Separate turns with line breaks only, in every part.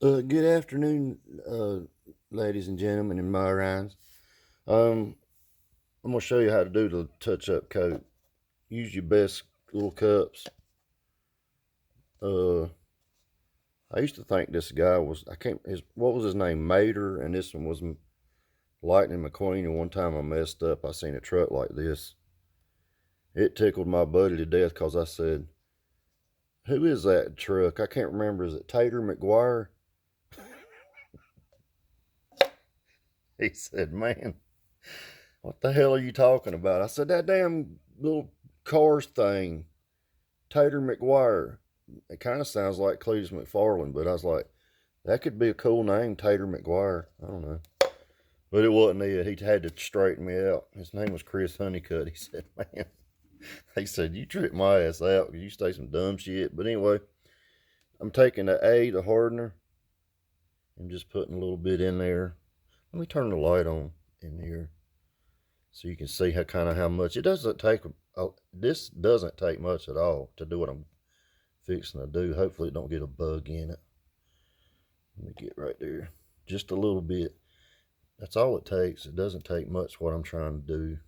Good afternoon, ladies and gentlemen and Myrons. I'm going to show you how to do the touch-up coat. Use your best little cups. I used to think this guy was, what was his name? Mater, and this one was Lightning McQueen, and one time I messed up. I seen a truck like this. It tickled my buddy to death because I said, who is that truck? I can't remember. Is it Tater McGuire? He said, man, what the hell are you talking about? I said, that damn little cars thing, Tater McGuire. It kind of sounds like Cletus McFarland, but I was like, that could be a cool name, Tater McGuire. I don't know. But it wasn't it. He had to straighten me out. His name was Chris Honeycutt. He said, man, he said, you tripped my ass out because you say some dumb shit. But anyway, I'm taking the hardener, and just putting a little bit in there. Let me turn the light on in here so you can see how much. It doesn't take, this doesn't take much at all to do what I'm fixing to do. Hopefully it don't get a bug in it. Let me get right there. Just a little bit. That's all it takes. It doesn't take much what I'm trying to do.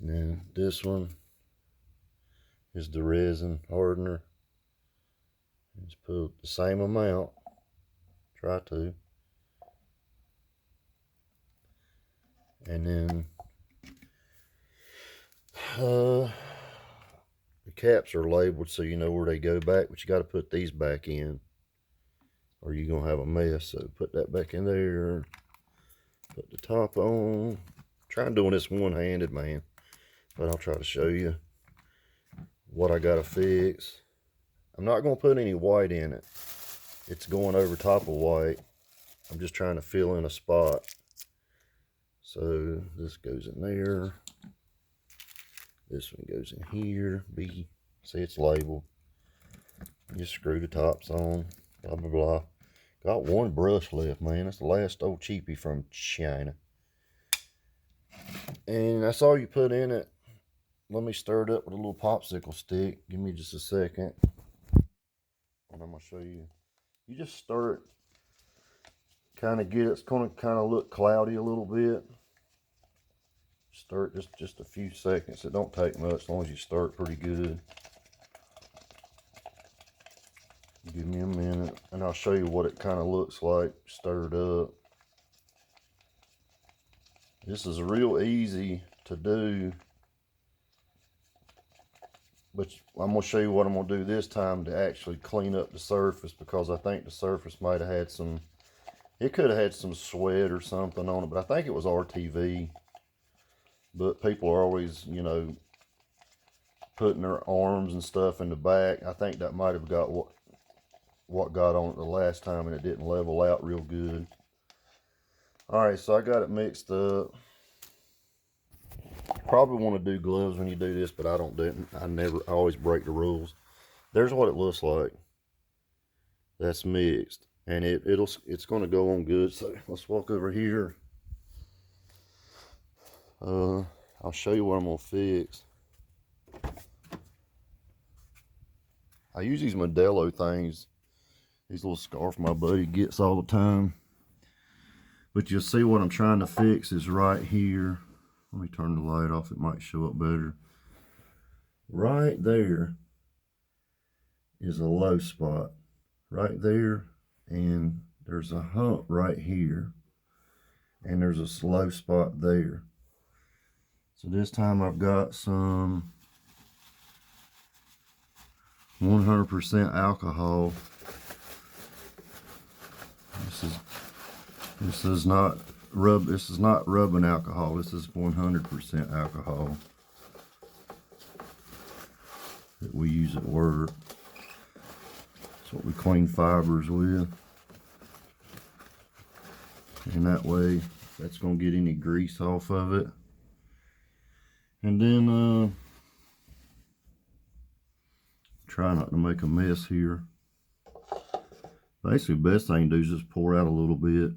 And then this one is the resin hardener. Just put the same amount. Try to. And then the caps are labeled so you know where they go back, but you got to put these back in or you're going to have a mess. So put that back in there. Put the top on. Trying doing this one-handed, man, but I'll try to show you what I got to fix. I'm not going to put any white in it. It's going over top of white. I'm just trying to fill in a spot. So this goes in there. This one goes in here. B. See, it's labeled. Just screw the tops on. Blah, blah, blah. Got one brush left, man. That's the last old cheapie from China. And that's all you put in it. Let me stir it up with a little popsicle stick. Give me just a second. And I'm going to show you. You just stir it. Kind of get it. It's going to kind of look cloudy a little bit. Stir it just a few seconds. It don't take much as long as you stir it pretty good. Give me a minute and I'll show you what it kind of looks like stirred up. This is real easy to do, but I'm going to show you what I'm going to do this time to actually clean up the surface, because I think the surface might have had some, it could have had some sweat or something on it, but I think it was RTV. But people are always, you know, putting their arms and stuff in the back. I think that might have got what got on it the last time, and it didn't level out real good. Alright, so I got it mixed up. Probably want to do gloves when you do this, but I don't do it. I always break the rules. There's what it looks like. That's mixed, and it's going to go on good. So let's walk over here. I'll show you what I'm going to fix. I use these Modelo things, these little scarf my buddy gets all the time. But you'll see what I'm trying to fix is right here. Let me turn the light off, it might show up better. Right there is a low spot. Right there, and there's a hump right here. And there's a slow spot there. So this time I've got some 100% alcohol. This is not rubbing alcohol. This is 100% alcohol that we use at work. That's what we clean fibers with. And that way, that's gonna get any grease off of it. And then try not to make a mess here. Basically, the best thing to do is just pour out a little bit.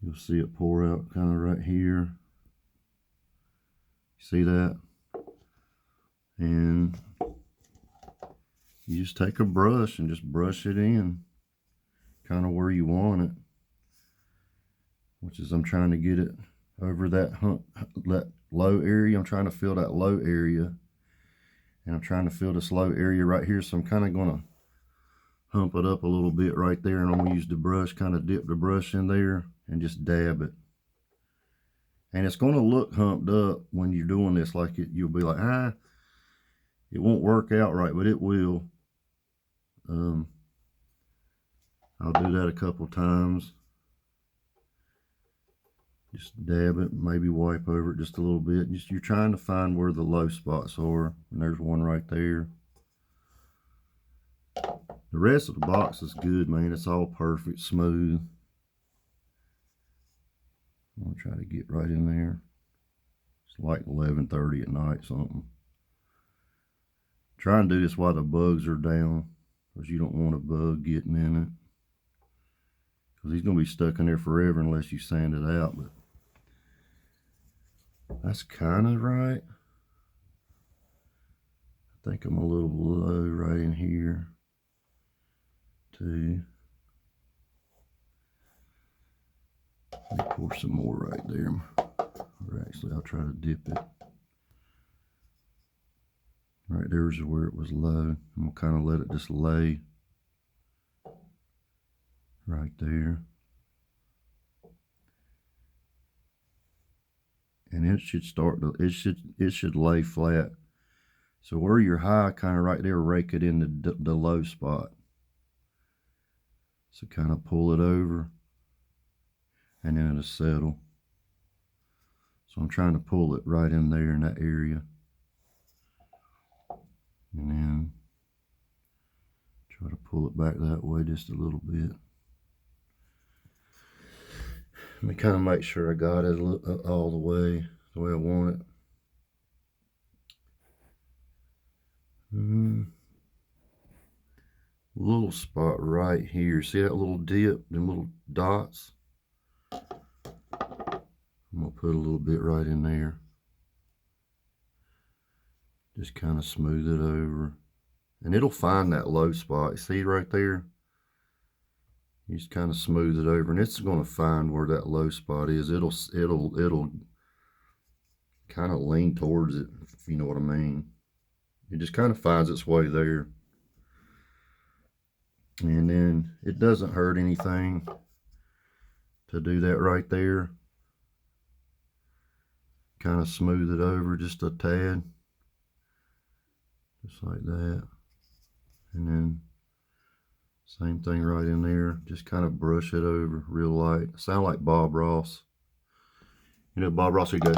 You'll see it pour out kind of right here. See that? And You just take a brush and just brush it in, kind of where you want it, which is I'm trying to get it over that low area. I'm trying to fill that low area, and I'm trying to fill this low area right here. So I'm kind of going to hump it up a little bit right there, and I'm going to use the brush, kind of dip the brush in there and just dab it. And it's going to look humped up when you're doing this, like you'll be like, it won't work out right, but it will. I'll do that a couple times. Just dab it, maybe wipe over it just a little bit. You're trying to find where the low spots are, and there's one right there. The rest of the box is good, man. It's all perfect, smooth. I'm gonna try to get right in there. It's like 11:30 at night, something. Try and do this while the bugs are down, because you don't want a bug getting in it. Because he's gonna be stuck in there forever unless you sand it out. But that's kind of right. I think I'm a little low right in here too. Let me pour some more right there. Or actually, I'll try to dip it. Right there's where it was low. I'm gonna kind of let it just lay right there. And it should start to, it should lay flat. So where you're high, kind of right there, rake it in the low spot. So kind of pull it over, and then it'll settle. So I'm trying to pull it right in there in that area. And then try to pull it back that way just a little bit. Let me kind of make sure I got it all the way I want it. Little spot right here. See that little dip, them little dots? I'm gonna put a little bit right in there. Just kind of smooth it over. And it'll find that low spot. See right there? You just kind of smooth it over, and it's going to find where that low spot is. It'll kind of lean towards it, if you know what I mean. It just kind of finds its way there. And then it doesn't hurt anything to do that right there. Kind of smooth it over just a tad. Just like that. And then same thing right in there. Just kind of brush it over real light. Sound like Bob Ross. You know, Bob Ross would go,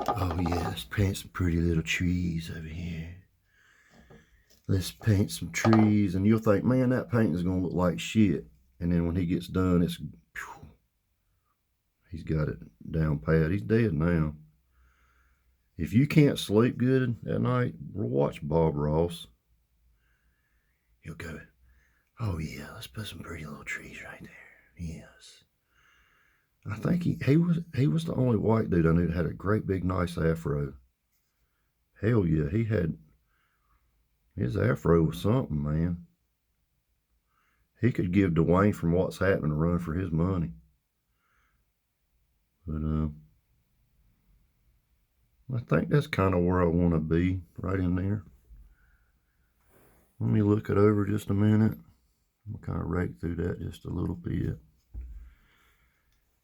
"Oh yeah, let's paint some pretty little trees over here. Let's paint some trees." And you'll think, man, that paint is going to look like shit. And then when he gets done, it's, he's got it down pat. He's dead now. If you can't sleep good at night, watch Bob Ross. He'll go, "Oh yeah, let's put some pretty little trees right there." Yes. I think he was the only white dude I knew that had a great big nice afro. Hell yeah, he had, his afro was something, man. He could give Dwayne from What's Happening a run for his money. But I think that's kind of where I want to be, right in there. Let me look it over just a minute. I'll kind of rake through that just a little bit.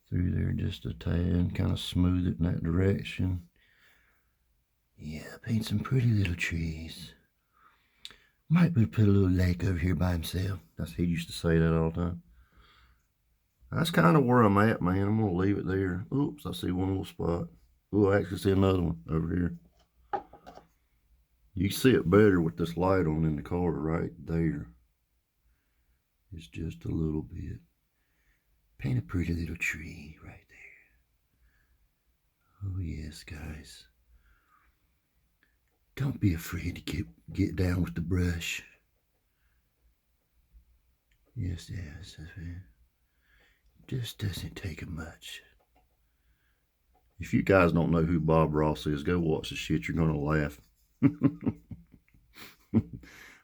Through there just a tad, kind of smooth it in that direction. Yeah, paint some pretty little trees. Might put a little lake over here by himself. He used to say that all the time. That's kind of where I'm at, man. I'm going to leave it there. Oops, I see one little spot. Oh, I actually see another one over here. You see it better with this light on in the car right there. It's just a little bit. Paint a pretty little tree right there. Oh yes, guys. Don't be afraid to get down with the brush. Yes, yes, just doesn't take much. If you guys don't know who Bob Ross is, go watch the shit. You're gonna laugh.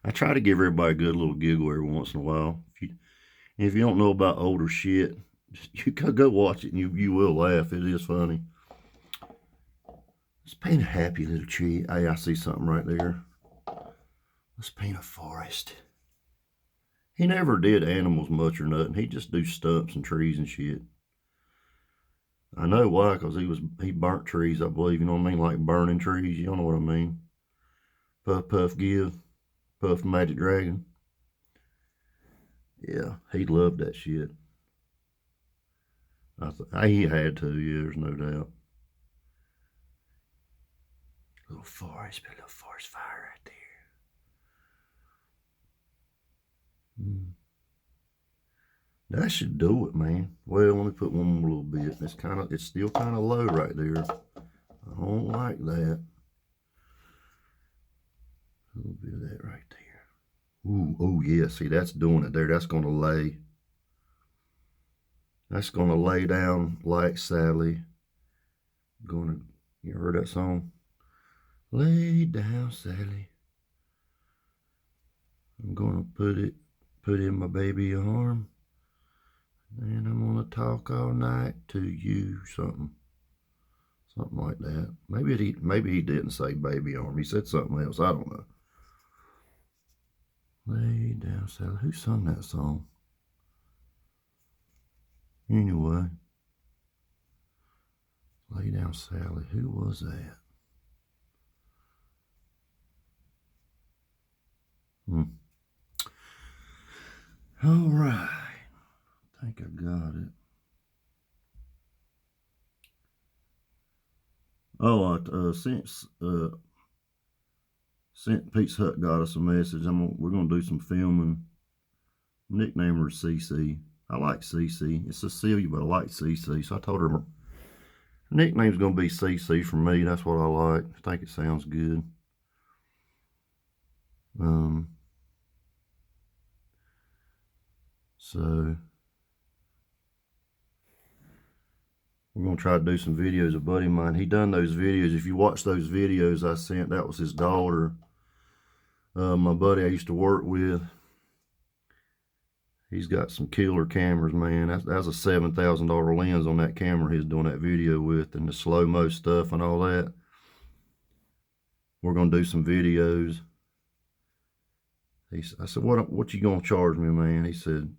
I try to give everybody a good little giggle every once in a while. If you don't know about older shit, you go watch it and you will laugh. It is funny. Let's paint a happy little tree. Hey, I see something right there. Let's paint a forest. He never did animals much or nothing. He just do stumps and trees and shit. I know why, because he burnt trees, I believe. You know what I mean? Like burning trees. You don't know what I mean. Puff, puff, give. Puff Magic Dragon. Yeah, he loved that shit. He had to, yeah, there's no doubt. Little forest fire right there. That should do it, man. Well, let me put one more little bit. It's still kind of low right there. I don't like that. A little bit of that right there. Ooh, oh yeah, see, that's doing it there. That's gonna lay. That's gonna lay down like Sally. You heard that song? Lay down, Sally. I'm gonna put in my baby arm. And I'm gonna talk all night to you, something like that. Maybe he didn't say baby arm. He said something else. I don't know. Lay down, Sally. Who sung that song? Anyway, lay down, Sally. Who was that? All right. I think I got it. Oh, since Pete's Hut got us a message, we're gonna do some filming. Nickname her CC. I like CC. It's Cecilia, but I like CC. So I told her nickname's gonna be CC for me. That's what I like. I think it sounds good. So we're going to try to do some videos. A buddy of mine, he done those videos. If you watch those videos I sent, that was his daughter. My buddy I used to work with, he's got some killer cameras, man. That's a $7,000 lens on that camera he's doing that video with, and the slow-mo stuff and all that. We're going to do some videos. I said, what you going to charge me, man? He said,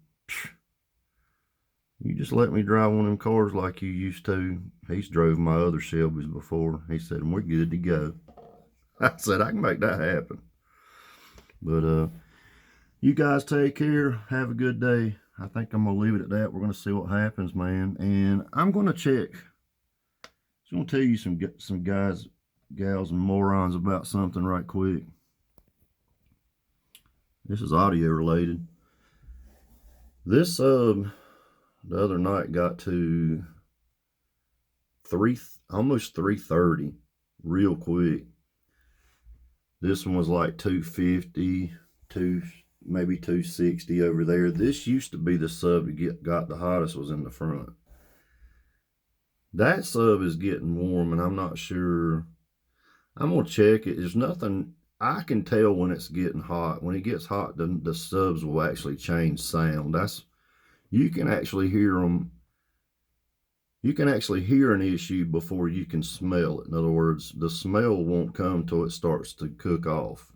you just let me drive one of them cars like you used to. He's drove my other Shelbys before. He said, and we're good to go. I said, I can make that happen. But you guys take care. Have a good day. I think I'm going to leave it at that. We're going to see what happens, man. And I'm going to check. Just going to tell you some guys, gals, and morons about something right quick. This is audio related. This the other night got to almost 330 real quick. This one was like 250, maybe 260 over there. This used to be the sub that got the hottest, was in the front. That sub is getting warm, and I'm not sure. I'm gonna check it. There's nothing. I can tell when it's getting hot. When it gets hot, the subs will actually change sound. You can actually hear them. You can actually hear an issue before you can smell it. In other words, the smell won't come till it starts to cook off.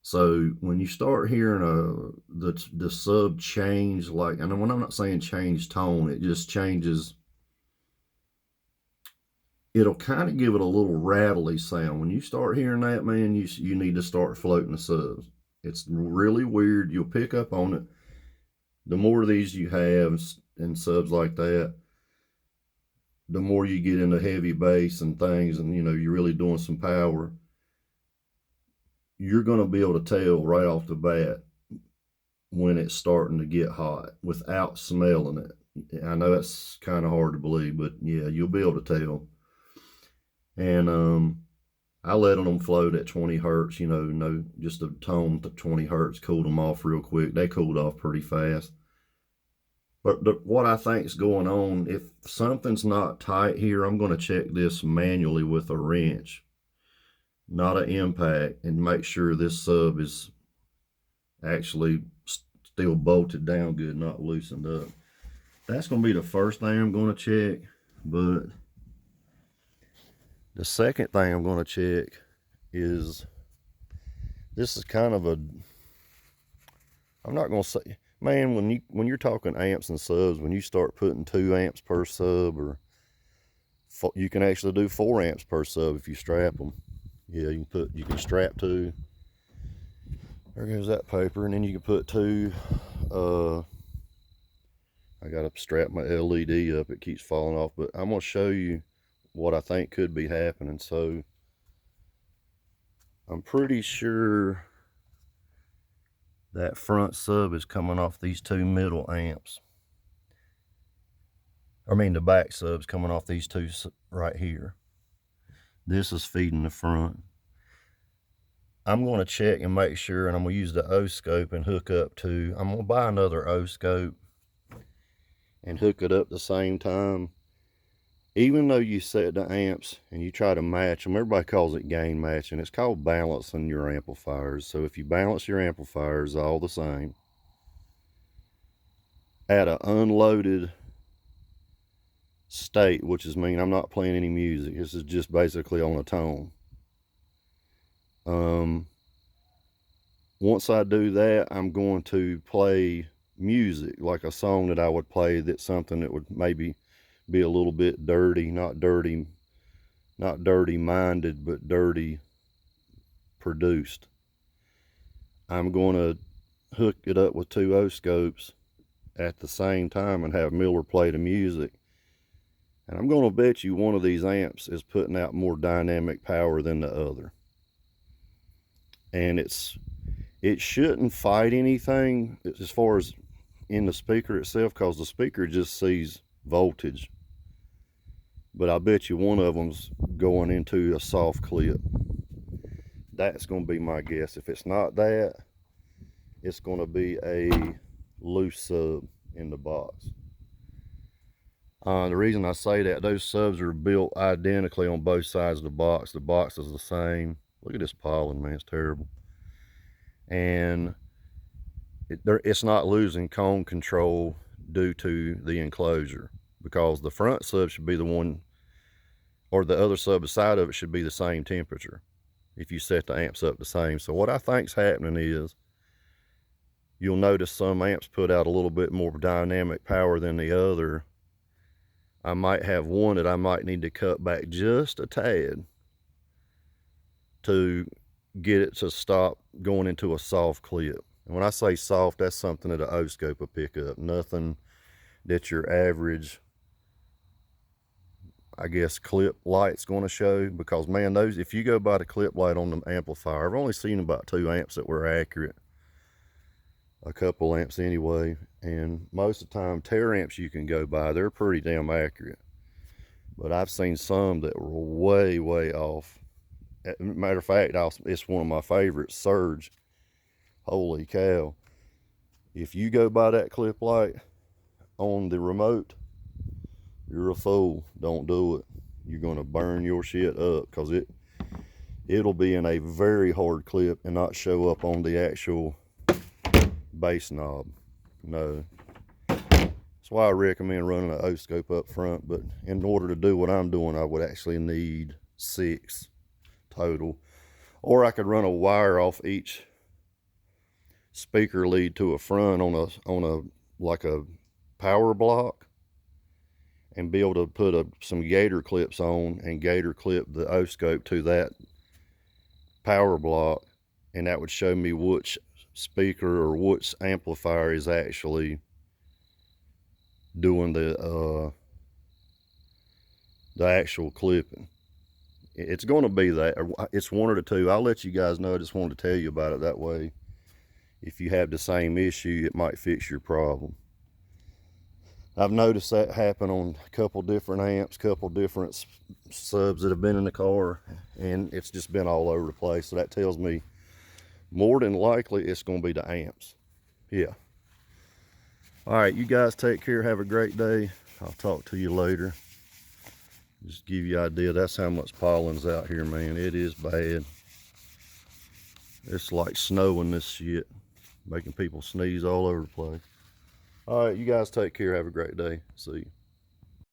So when you start hearing the sub change, like, and when I'm not saying change tone, it just changes. It'll kind of give it a little rattly sound. When you start hearing that, man, you need to start floating the subs. It's really weird. You'll pick up on it. The more of these you have and subs like that, the more you get into heavy bass and things, and you're really doing some power, you're going to be able to tell right off the bat when it's starting to get hot without smelling it. I know that's kind of hard to believe, but yeah, you'll be able to tell. And I let them float at 20 hertz, just a tone to 20 hertz, cooled them off real quick. They cooled off pretty fast. But what I think is going on, if something's not tight here, I'm going to check this manually with a wrench. not an impact, and make sure this sub is actually still bolted down good, not loosened up. That's going to be the first thing I'm going to check. But the second thing I'm going to check is, this is kind of a, I'm not going to say, man, when you're talking amps and subs, when you start putting 2 amps per sub, or you can actually do 4 amps per sub if you strap them. Yeah, you can strap 2. There goes that paper. And then you can put 2, I gotta strap my LED up, it keeps falling off, but I'm gonna show you what I think could be happening. So I'm pretty sure that front sub is coming off these 2 middle amps. I mean, the back sub's coming off these 2 right here. This is feeding the front. I'm going to check and make sure, and I'm going to use the O-scope and hook up to, I'm going to buy another O-scope and hook it up the same time. Even though you set the amps and you try to match them, everybody calls it gain matching. It's called balancing your amplifiers. So if you balance your amplifiers all the same at an unloaded state, which is mean I'm not playing any music, this is just basically on a tone. Once I do that, I'm going to play music, like a song that I would play, that's something that would maybe be a little bit dirty, not dirty minded, but dirty produced. I'm going to hook it up with 2 O-scopes at the same time and have Miller play the music. And I'm going to bet you one of these amps is putting out more dynamic power than the other. And it shouldn't fight anything as far as in the speaker itself, because the speaker just sees voltage. But I bet you one of them's going into a soft clip. That's going to be my guess. If it's not that, it's going to be a loose sub in the box. The reason I say that, those subs are built identically on both sides of the box. The box is the same. Look at this pollen, man, it's terrible. And it's not losing cone control due to the enclosure, because the front sub should be the one, or the other sub beside of it should be the same temperature if you set the amps up the same. So what I think's happening is, you'll notice some amps put out a little bit more dynamic power than the other. I might have one that I might need to cut back just a tad to get it to stop going into a soft clip. And when I say soft, that's something that an O-scope will pick up. Nothing that your average, I guess, clip light's going to show. Because, man, those, if you go by the clip light on the amplifier, I've only seen about 2 amps that were accurate. A couple amps anyway, and most of the time tear amps you can go by, they're pretty damn accurate. But I've seen some that were way off. Matter of fact, it's one of my favorites, Surge. Holy cow. If you go by that clip light on the remote, you're a fool. Don't do it. You're going to burn your shit up, because it'll be in a very hard clip and not show up on the actual bass knob. No. That's why I recommend running an O-scope up front. But in order to do what I'm doing, I would actually need 6 total. Or I could run a wire off each speaker lead to a front on a like a power block, and be able to put some gator clips on and gator clip the O-scope to that power block, and that would show me which speaker or which amplifier is actually doing the actual clipping. It's going to be that. It's one of the two. I'll let you guys know. I just wanted to tell you about it. That way, if you have the same issue, it might fix your problem. I've noticed that happen on a couple different amps, couple different subs that have been in the car, and it's just been all over the place. So that tells me more than likely it's going to be the amps. Yeah. All right, you guys take care. Have a great day. I'll talk to you later. Just give you an idea. That's how much pollen's out here, man. It is bad. It's like snowing this shit, making people sneeze all over the place. All right, you guys take care. Have a great day. See you.